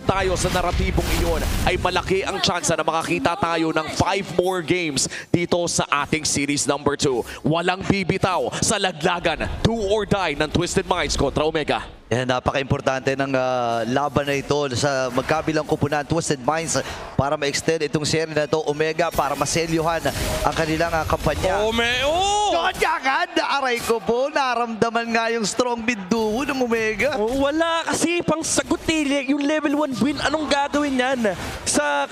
tayo sa naratibong iyon ay malaki ang tsansa na makakita tayo ng 5 more games dito sa ating series number 2. Walang bibitaw sa laglagan, do or die ng Twisted Minds kontra Omega. Yan, napaka-importante ng laban na ito sa magkabilang kupunan, Twisted Minds, para ma-extend itong series na ito. Omega para maselyuhan ang kanilang kampanya. Agad, aray ko po, naramdaman nga yung strong mid duo ng Omega. Wala kasi pang sagot yung level 1 win. Anong gagawin yan sa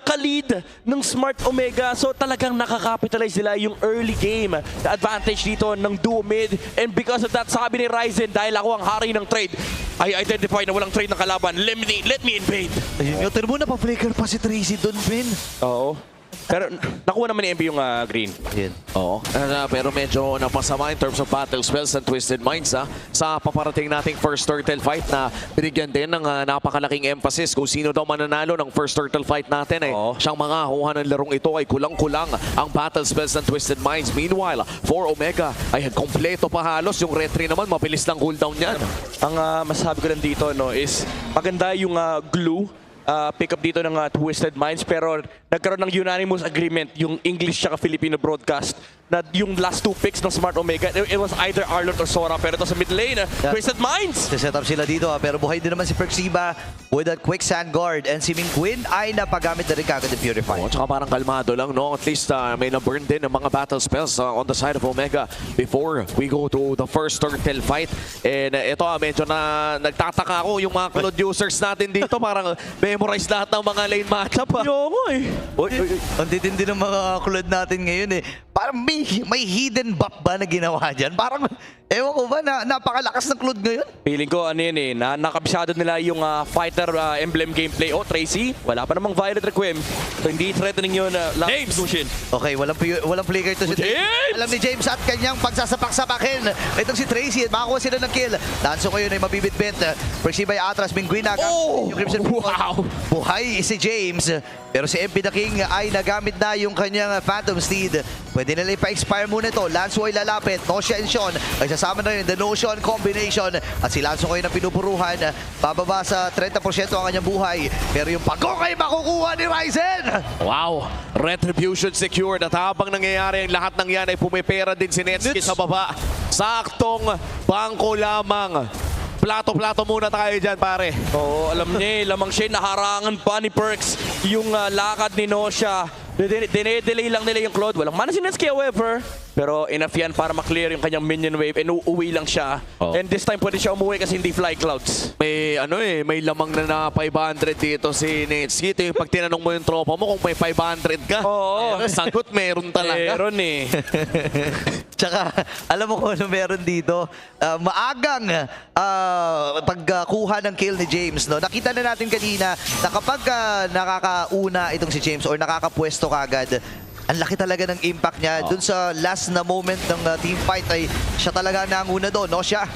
kalid ng Smart Omega? So talagang nakakapitalize nila yung early game. The advantage dito ng duo mid. And because of that, sabi ni Ryzen, dahil ako ang hari ng trade, I identify na walang trade ng kalaban. Let me invade. Ayun yung mo na pa-flicker pa si Tracy doon, Ben. Oo. Pero nakuha naman ni MB yung green. Yan. Oo, pero medyo napasama in terms of battle spells ng Twisted Minds sa paparating nating first turtle fight na binigyan din ng napakalaking emphasis kung sino daw mananalo ng first turtle fight natin. Siyang mga kuha ng larong ito ay kulang-kulang ang battle spells ng Twisted Minds. Meanwhile, for Omega ay kompleto pa halos. Yung retry naman, mabilis lang cooldown yan. Ang masasabi ko lang dito is maganda yung glue pick up dito ng Twisted Minds, pero nagkaroon ng unanimous agreement yung English at Filipino broadcast na yung last 2 picks ng Smart Omega, it was either Arlott or Sora, pero ito sa mid lane, Twisted Minds! Set up sila dito pero buhay din naman si Perxiba with that quick sand guard, and si Ming Quinn ay napagamit na rin kagad ng Purify. Tsaka parang kalmado lang, no? At least may na-burn din ng mga battle spells on the side of Omega before we go to the first turtle fight. And ito medyo nagtataka ako yung mga Claude users natin dito, parang memorize lahat ng mga lane matchup. Ang titindi ng mga kulad natin ngayon eh. Parang may hidden buff ba na ginawa dyan? Parang, ewan ko ba, napakalakas ng Claude ngayon? Feeling ko nakabisado nila yung fighter emblem gameplay. Tracy, wala pa namang Violet Requiem. So hindi threatening yun. James! Okay, walang flicker to si James. Alam ni James at kanyang pagsasapak-sapakin. Itong si Tracy at makakuha sila ng kill. Lanso ko yun ay mabibit-bit. Perxiba ay atras, Minguina. Yung Crimson wow! Buhay si James. Pero si MP the King ay nagamit na yung kanyang Phantom Steed. Pwede nila ipa-expire muna ito. Lanso ay lalapit. Nocia and Sean ay sasama na rin the Notion combination. At si Lanso kayo na pinupuruhan. Bababa sa 30% ang kanyang buhay. Pero yung pagong ay makukuha ni Ryzen. Wow! Retribution secured at habang nangyayari ang lahat ng yan ay pumipera din si Netsky sa baba. Saktong bangko lamang. Plato-plato muna tayo dyan, pare. Oo, alam niya lamang siya, naharangan pa ni Perks yung lakad ni Nocia. Dine-delay lang nila yung Claude. Walang mana si Netsky, however. Pero enough yan para maklear yung kanyang minion wave and uuwi lang siya. And this time pwede siya umuwi kasi hindi fly clouds. May lamang na 500 dito si Netsky. Ito yung pag tinanong mo yung tropa mo kung may 500 ka. Oo. Sagot, meron talaga. Meron Tsaka, alam mo kung ano meron dito? Maagang pagkuha ng kill ni James. No? Nakita na natin kanina na kapag nakakauna itong si James or nakakapwesto kagad, ang laki talaga ng impact niya. Dun sa last na moment ng team fight ay siya talaga nanguna doon. No, siya.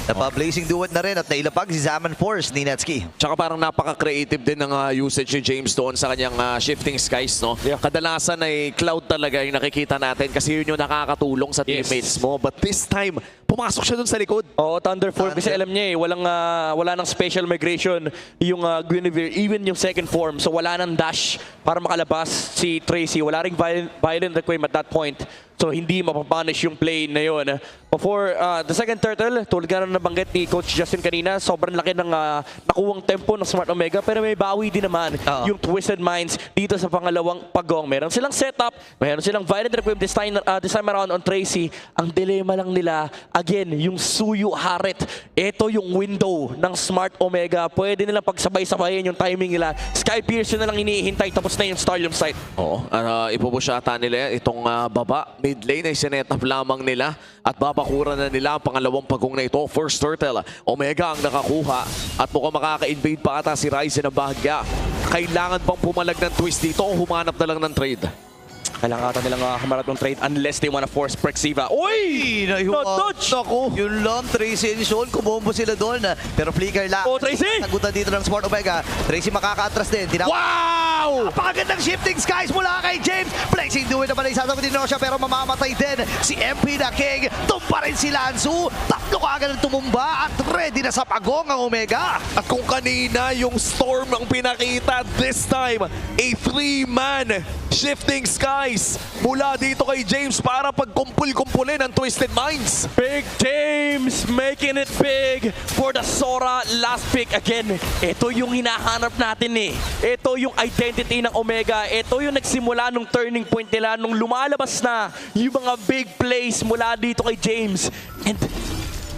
Napa-blazing duet na rin at nailapag si Zaman Force ni Netsky. Tsaka parang napaka-creative din ng usage ni James doon sa kanyang shifting skies, no? Yeah. Kadalasan ay cloud talaga yung nakikita natin kasi yun yung nakakatulong sa teammates mo. But this time, pumasok siya doon sa likod. Oo, Thunder form kasi alam niya wala nang special migration yung Guinevere, even yung second form. So wala nang dash para makalabas si Tracy. Wala ring violent requiem at that point. So hindi mapapunish yung play na yun. Before the second turtle, tulad nga na nabanggit ni Coach Justin kanina, sobrang laki ng nakuwang tempo ng Smart Omega, pero may bawi din naman yung Twisted Minds dito sa pangalawang pagong. Meron silang setup, meron silang violent requiem this time around on Tracy. Ang dilema lang nila, again, yung Suyu Haret. Ito yung window ng Smart Omega. Pwede nilang pagsabay-sabayin yung timing nila. Sky Pierce yun na lang hinihintay, tapos na yung Stardom Sight. Oo, ipupush ata nila itong baba. Mid lane ay sinet up lamang nila at babakura na nila ang pangalawang pagong na ito. First turtle, Omega ang nakakuha at mukhang makaka-invade pa ata si Ryzen na bahagya. Kailangan bang pumalag ng twist dito o humanap na lang ng trade? Kailangan ata nilang hamarat ng trade unless they wanna force Prexiva. Uy! Na-dodge! Naku, yun lang, Tracy and Sean, kumombo sila doon. Pero flicker lang. Oh, Tracy! Nagutan dito ng Smart Omega. Tracy makaka-atras din. Wow! Napakagandang shifting skies mula kay James. Blazing Duet naman ay sasagutin din siya pero mamamatay din si MP the King. Tumpa rin si Lanzu. Tatlo kaagad ang tumumba at ready na sa pagong ang Omega. At kung kanina yung Storm ang pinakita, this time, a 3-man shifting skies mula dito kay James para pagkumpul-kumpulin ang Twisted Minds. Big James making it big for the Sora last pick again. Ito yung hinahanap natin eh. Ito yung identity ng Omega. Ito yung nagsimula nung turning point nila nung lumalabas na yung mga big plays mula dito kay James. And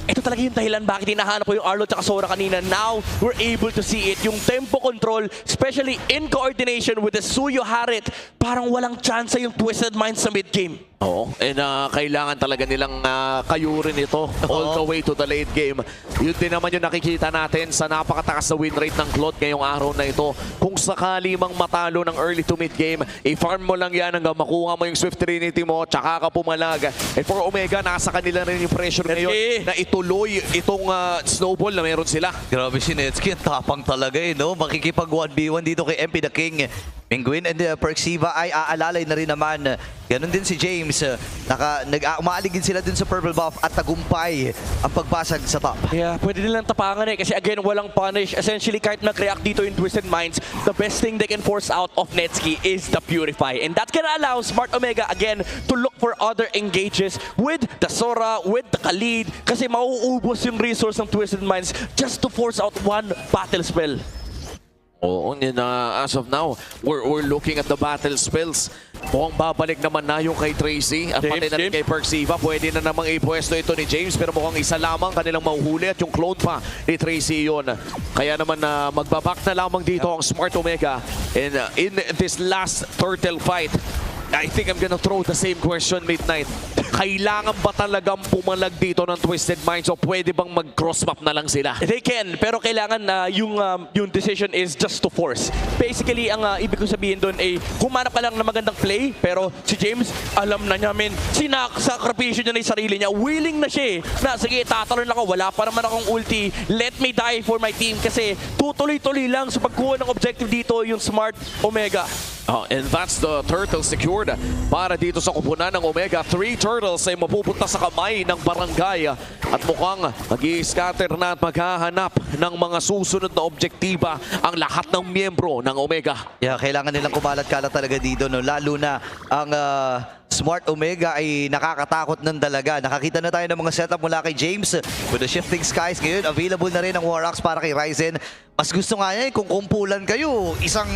ito talaga yung dahilan bakit hinahanap ko yung Arlo at Sora kanina. Now, we're able to see it. Yung tempo control, especially in coordination with the Suyo Harit, parang walang chance yung Twisted Minds sa mid-game. Oo, and kailangan talaga nilang kayurin ito all the way to the late game. Yun din naman yung nakikita natin sa napakatakas na win rate ng Claude ngayong araw na ito. Kung sakali mang matalo ng early to mid game, i-farm mo lang yan hanggang makuha mo yung Swift Trinity mo, tsaka ka pumalag. And for Omega, nasa kanila rin yung pressure ngayon na ituloy itong snowball na meron sila. Grabe si Netsky, tapang talaga eh, no? Makikipag 1v1 dito kay MP the King. Penguin and Prexiva ay aalalay na rin naman. Ganon din si James. Umaaligin sila din sa purple buff at tagumpay ang pagbasag sa top. Yeah, pwede nilang tapangan eh. Kasi again, walang punish. Essentially, kahit nag-react dito in Twisted Minds, the best thing they can force out of Netsky is the Purify. And that can allow Smart Omega, again, to look for other engages with the Sora, with the Khalid. Kasi mauubos yung resource ng Twisted Minds just to force out one battle spell. Oo, as of now, we're looking at the battle spells. Mukhang babalik naman na yung kay Tracy at pati na rin kay Prexiva. Pwede na namang ipwesto ito ni James pero mukhang isa lamang kanilang mahuhuli at yung clone pa ni Tracy yun. Kaya naman magbaback na lamang dito ang Smart Omega. And in this last turtle fight, I think I'm gonna throw the same question, Midnight. Kailangan ba talagang pumalag dito ng Twisted Minds o pwede bang mag-cross map na lang sila? They can, pero kailangan na yung decision is just to force. Basically, ang ibig ko sabihin doon ay humanap ka lang ng magandang play, pero si James, alam na niya, sinakripisyo niya na yung sarili niya. Willing na siya eh. Na, sige, tatalon ako, wala pa naman akong ulti. Let me die for my team kasi tutuloy-tuloy lang sa pagkuha ng objective dito yung Smart Omega. And that's the turtle secured para dito sa kupunan ng Omega. 3 turtles ay mapupunta sa kamay ng barangay at mukhang mag-i-scatter na at maghahanap ng mga susunod na objektiba ang lahat ng miyembro ng Omega. Yeah, kailangan nilang kumalat-kalat talaga dito, no? Lalo na ang Smart Omega ay nakakatakot ng dalaga. Nakakita na tayo ng mga setup mula kay James with the shifting skies. Ngayon, available na rin ang Warax para kay Ryzen. Mas gusto nga niya kung kumpulan kayo, isang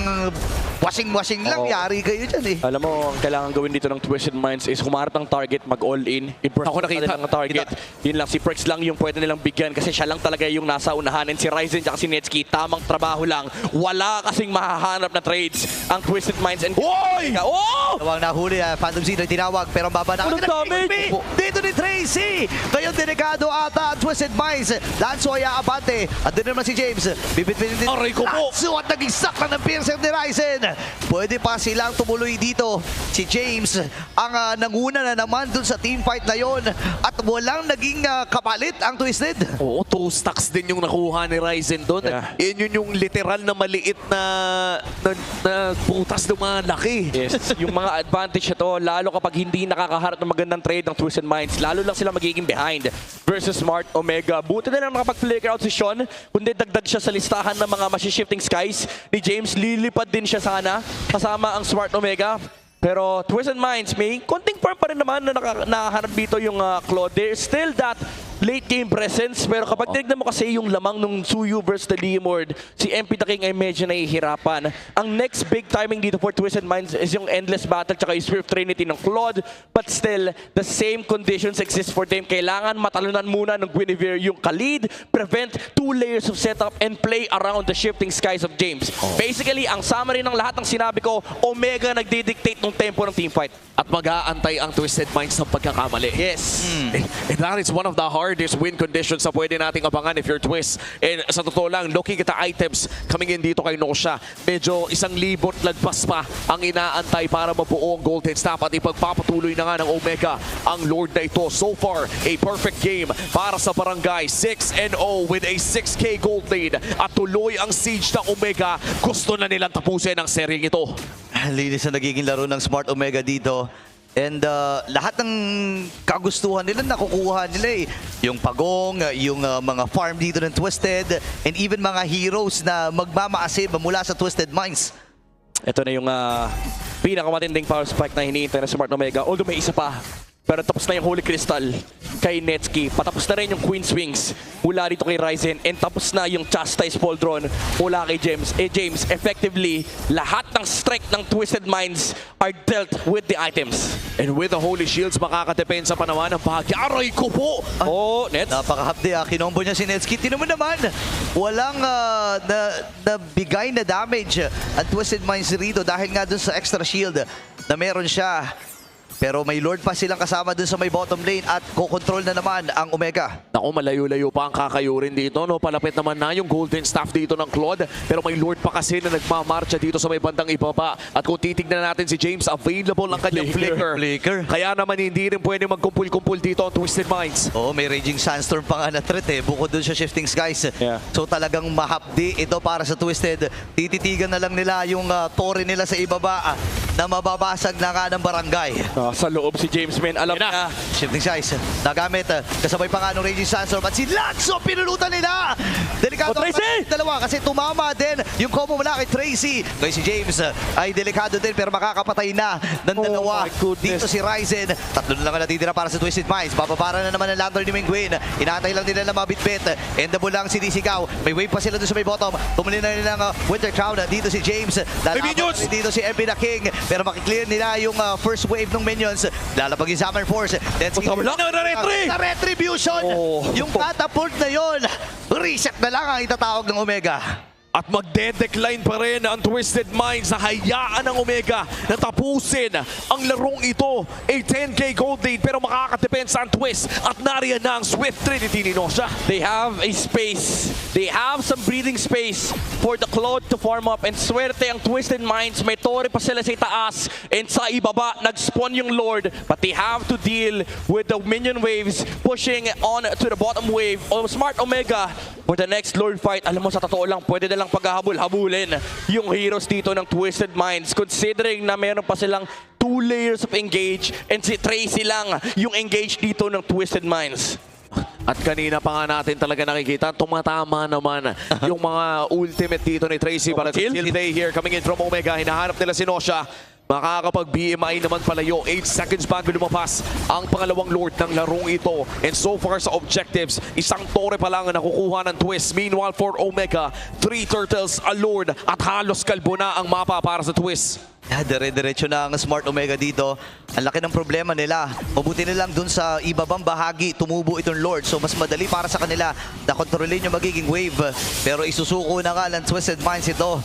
washing lang, yari kayo dyan eh. Alam mo, ang kailangan gawin dito ng Twisted Minds is humarap ng target, mag-all-in. Ako nakita ng target. Yun lang, si Prex lang yung pwede nilang bigyan kasi siya lang talaga yung nasa unahan. And si Ryzen at si Netsky, tamang trabaho lang. Wala kasing mahahanap na trades ang Twisted Minds. And Oy! Oh! Tawag na huli, Phantom Zero tinawag pero ang baba na Anong damage? dito ni Tracy. Ngayon delikado ata ang Twisted Minds. Lanzo ay aabante. At doon naman si James. Bibit-bitin din. Aray ko po. Lanzo at naging sakla ng piercer ni Ryzen. Pwede pa silang tumuloy dito. Si James ang nanguna na naman dun sa team fight na yon. At walang naging kapalit ang Twisted. Oo, 2 stacks din yung nakuha ni Ryzen doon. Yeah. Yun yung literal na maliit na putas na malaki. Yes, yung mga advantage ito, lalo kapag hindi nakakaharap ng magandang trade ng Twisted Minds, lalo lang sila magiging behind versus Smart Omega. Buti na lang nakapag-flicker out si Sean, kundi dagdag siya sa listahan ng mga mashi-shifting skies ni James. Lilipad din siya sana kasama ang Smart Omega. Pero Twisted Minds, may konting farm pa rin naman na nakaharap dito yung Claude. There's still that late game presence, pero kapag tinignan mo kasi yung lamang nung Suyu versus the Leomord, si MP the King ay medyo nahihirapan. Ang next big timing dito for Twisted Minds is yung Endless Battle tsaka yung Swift Trinity ng Claude, but still, the same conditions exist for them. Kailangan matalunan muna ng Guinevere yung Khalid, prevent 2 layers of setup, and play around the shifting skies of James. Basically, ang summary ng lahat ng sinabi ko, Omega nagdidictate ng tempo ng teamfight. At mag-aantay ang Twisted Minds ng pagkakamali. Yes. And that is one of the hard hardest win conditions na pwede nating abangan if you're Twist. And sa totoo lang, looking at the items coming in dito kay Nosha, medyo 1,000 lagpas pa ang inaantay para mabuo ang Golden Staff at ipagpapatuloy na nga ng Omega ang Lord na ito. So far, a perfect game para sa Barangay. 6-0 with a 6K gold lead at tuloy ang siege ng Omega. Gusto na nilang tapusin ang seryeng ito. Linis na nagiging laro ng Smart Omega dito. And lahat ng kagustuhan nila nakukuha nila eh. Yung pagong, yung mga farm dito ng Twisted, and even mga heroes na magmamaasin mula sa Twisted Minds. Ito na yung pinakamatinding power spike na hinihintay ng Smart Omega. Although may isa pa. Pero tapos na yung Holy Crystal kay Netsky. Patapos na rin yung Queen's Wings mula dito kay Ryzen. And tapos na yung Chastise Pauldron mula kay James. James, effectively, lahat ng strength ng Twisted Minds are dealt with the items. And with the Holy Shields, makakadepensa pa naman ang bahagi. Aray ko po! Oh, Nets. Napakahapdi kinombo niya si Netsky. Tinan mo naman, walang nabigay na damage ang Twisted Minds rito dahil nga dun sa extra shield na meron siya. Pero may Lord pa silang kasama dun sa may bottom lane at kokontrol na naman ang Omega. Naku, malayo-layo pa ang kakayurin dito. No? Palapit naman na yung Golden Staff dito ng Claude. Pero may Lord pa kasi na nagmamarcha dito sa may bandang ibaba. At kung titignan natin si James, available ang kanyang flicker. Kaya naman hindi rin pwede magkumpul-kumpul dito ang Twisted Minds. Oo, may Raging Sandstorm pa nga na threat bukod dun sa Shifting Skies. Yeah. So talagang mahapdi ito para sa Twisted. Tititigan na lang nila yung torre nila sa ibaba na mababasag na nga ng barangay. Sa loob si James, man. Alam na. Shifting Skies nagamit. Kasabay pa nga ng Raging Sandstorm at si Lanzo pinulutan nila. Delikado Tracy! dalawa kasi tumama din yung combo mula kay Tracy. Kaya si James ay delikado din pero makakapatay na ng dalawa. my goodness. Dito si Ryzen. Tatlo na lang ang natitira para sa Twisted Minds. Bababara na naman ang Lantern ni Mengguin. Inaantay lang nila na mabitbit. Endable lang si Disigaw. May wave pa sila doon sa may bottom. Tumuli na nilang Winter Crown. Dito si James. Lalaban dito si MP the King. Pero makiklear nila yung first wave ng minions. Lalabag yung Summer Force. Let's see. Na retribution. Yung catapult na yon. Reset na lang ang itatawag ng Omega. At magde-decline pa rin ang Twisted Minds na hayaan ng Omega na tapusin ang larong ito. A 10K gold lead pero makakadepensa ang Twist at nariyan na ang Swift Trinity ni Nosha. They have a space. They have some breathing space for the Claude to form up. And swerte ang Twisted Minds. May torre pa sila sa itaas. And sa ibaba, nag-spawn yung Lord. But they have to deal with the minion waves pushing on to the bottom wave. Smart Omega for the next Lord fight. Alam mo, sa totoo lang, pwede na lang paghahabol-habulin yung heroes dito ng Twisted Minds. Considering na meron pa silang 2 layers of engage and si Tracy lang yung engage dito ng Twisted Minds. At kanina pa nga natin talaga nakikita, tumatama naman yung mga ultimate dito ni Tracy para Kill play here coming in from Omega. Hinahanap nila si Nosha. Makakapag-BMI naman palayo. 8 seconds bago lumapas ang pangalawang Lord ng larong ito. And so far sa objectives, isang tore pa lang ang nakukuha ng Twist. Meanwhile for Omega, 3 turtles, a Lord at halos kalbo na ang mapa para sa Twist. Dire-diretso na ang Smart Omega dito. Ang laki ng problema nila. Mabuti na lang dun sa ibabang bahagi tumubo itong Lord. So mas madali para sa kanila na kontrolin yung magiging wave. Pero isusuko na nga ng Twisted Minds ito.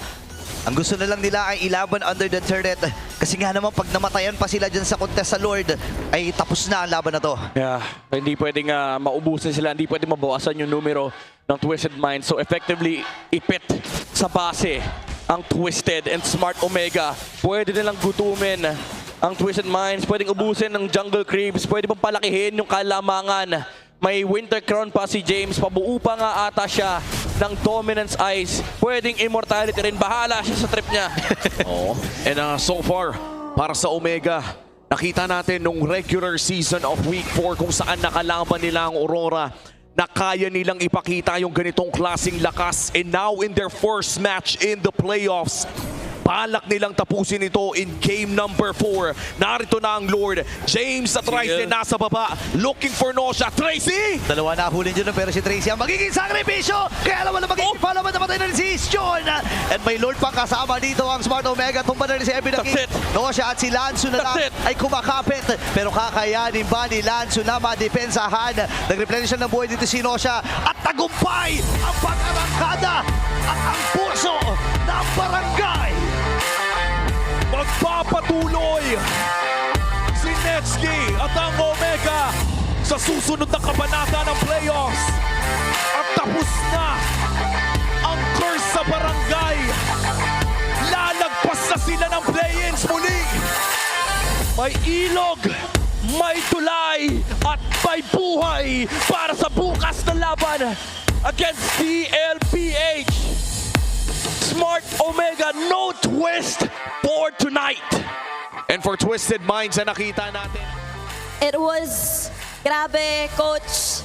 Ang gusto na lang nila ay ilaban under the turret. Kasi nga naman pag namatayan pa sila dyan sa contest sa Lord, ay tapos na ang laban na to. Yeah, hindi pwedeng maubusan sila, hindi pwedeng mabawasan yung numero ng Twisted Minds. So effectively, ipit sa base ang Twisted and Smart Omega. Pwede nilang gutumin ang Twisted Minds, pwedeng ubusin ng Jungle Creeps, pwede pang palakihin yung kalamangan. May Winter Crown pa si James, pabuo pa nga ata siya ng Dominance Eyes. Pwedeng Immortality rin, bahala siya sa trip niya. Oh. And so far, para sa Omega, nakita natin nung regular season of Week 4 kung saan nakalaban nila ang Aurora na kaya nilang ipakita yung ganitong klaseng lakas. And now in their first match in the playoffs, balak nilang tapusin ito in game number 4. Narito na ang Lord. James at Ryzen nasa baba. Looking for Nosha. Tracy! Dalawa na hulin dyan pero si Tracy ang magiging sakripisyo. Kaya naman na magiging palaman na patay na rin si John. And may Lord pang kasama dito ang Smart Omega. Tumba na rin si Ebi King. Nosha at si Lanzo na lang ay kumakapit. Pero kakayanin ba ni Lanzo na madepensahan? Nag-replenish ng buhay dito si Nosha. At tagumpay ang pag-arangkada at ang puso ng barangay. Magpapatuloy si Netsky at ang Omega sa susunod na kabanata ng playoffs. At tapos na ang curse sa barangay. Lalagpas na sila ng play-ins muli. May ilog, may tulay, at may buhay para sa bukas na laban against DLPH. Smart Omega, no twist for tonight. And for Twisted Minds na nakita natin. It was grabe, coach.